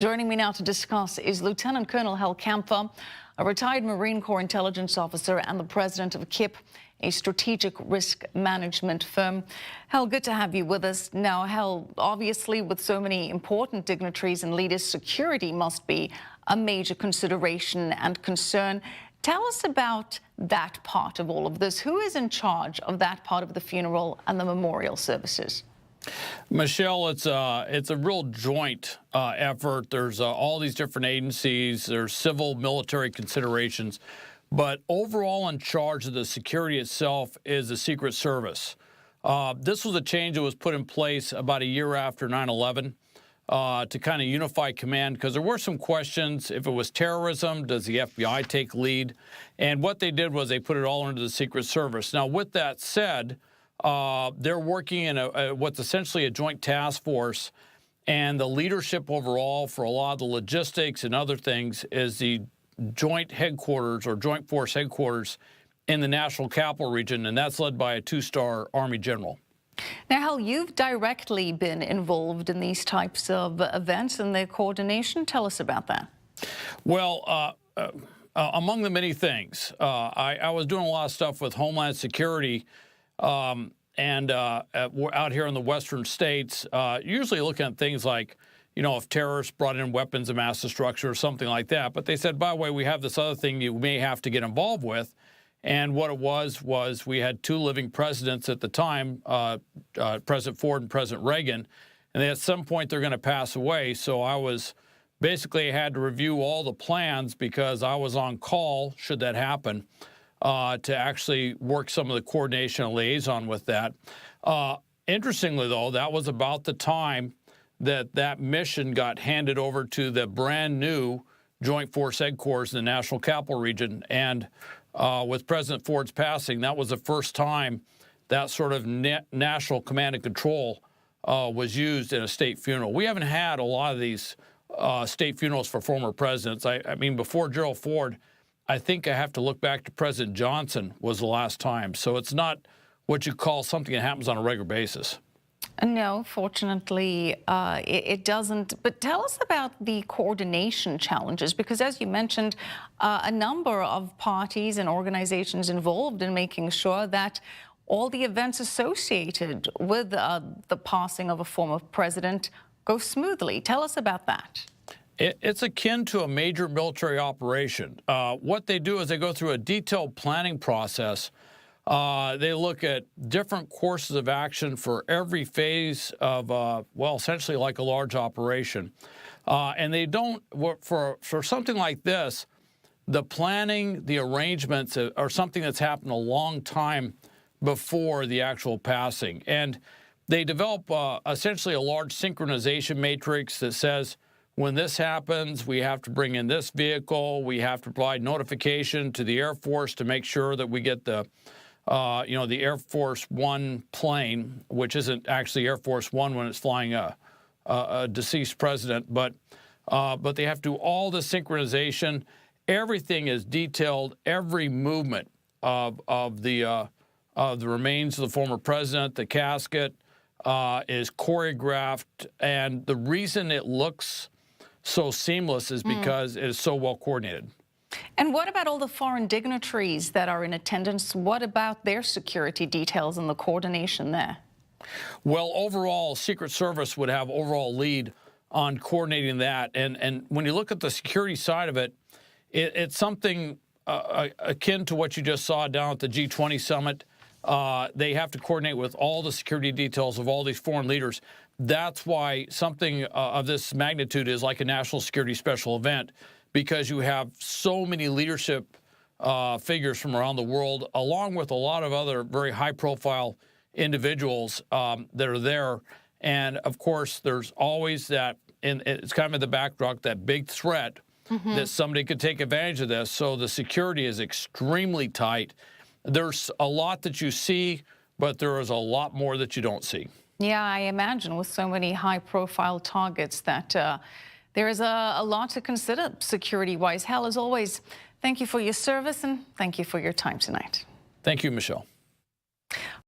Joining me now to discuss is Lieutenant Colonel Hal Kempfer, a retired Marine Corps intelligence officer and the president of KIP, a strategic risk management firm. Hal, good to have you with us. Now, Hal, obviously with so many important dignitaries and leaders, security must be a major consideration and concern. Tell us about that part of all of this. Who is in charge of that part of the funeral and the memorial services? Michelle, it's a real joint effort. There's all these different agencies. There's civil, military considerations. But overall in charge of the security itself is the Secret Service. This was a change that was put in place about a year after 9/11 to kind of unify command, because there were some questions. If it was terrorism, does the FBI take lead? And what they did was they put it all under the Secret Service. Now, with that said, they're working in what's essentially a joint task force, and the leadership overall for a lot of the logistics and other things is the joint headquarters or joint force headquarters in the National Capital Region, and that's led by a two-star Army general. Now, Hal, you've directly been involved in these types of events and their coordination. Tell us about that. Well, among the many things, I was doing a lot of stuff with Homeland Security and out here in the western states, usually looking at things like, you know, if terrorists brought in weapons of mass destruction or something like that. But they said, by the way, we have this other thing you may have to get involved with. And what it was we had two living presidents at the time, President Ford and President Reagan, and at some point they're going to pass away. So I was basically had to review all the plans because I was on call, should that happen, to actually work some of the coordination and liaison with that. Interestingly, though, that was about the time that mission got handed over to the brand new Joint Force Headquarters in the National Capital Region. And with President Ford's passing, that was the first time that sort of national command and control was used in a state funeral. We haven't had a lot of these state funerals for former presidents. I mean, before Gerald Ford, I think I have to look back to President Johnson was the last time. So it's not what you call something that happens on a regular basis. No, fortunately, it doesn't. But tell us about the coordination challenges, because as you mentioned, a number of parties and organizations involved in making sure that all the events associated with the passing of a former president go smoothly. Tell us about that. It's akin to a major military operation. What they do is they go through a detailed planning process. They look at different courses of action for every phase of, well, essentially like a large operation. And they don't, for something like this, the planning, the arrangements are something that's happened a long time before the actual passing. And they develop essentially a large synchronization matrix that says, when this happens, we have to bring in this vehicle. We have to provide notification to the Air Force to make sure that we get the, you know, the Air Force One plane, which isn't actually Air Force One when it's flying a deceased president, but they have to do all the synchronization. Everything is detailed. Every movement of the remains of the former president, the casket, is choreographed, and the reason it looks so seamless is because it is so well coordinated. And what about all the foreign dignitaries that are in attendance? What about their security details and the coordination there? Well, overall, Secret Service would have overall lead on coordinating that. And when you look at the security side of it, it's something akin to what you just saw down at the G20 summit. They have to coordinate with all the security details of all these foreign leaders. That's why something of this magnitude is like a national security special event, because you have so many leadership figures from around the world, along with a lot of other very high-profile individuals that are there. And, of course, there's always that, and it's kind of in the backdrop, that big threat that somebody could take advantage of this. So the security is extremely tight. There's a lot that you see, but there is a lot more that you don't see. Yeah, I imagine with so many high-profile targets that there is a lot to consider security-wise. Hal, as always, thank you for your service and thank you for your time tonight. Thank you, Michelle.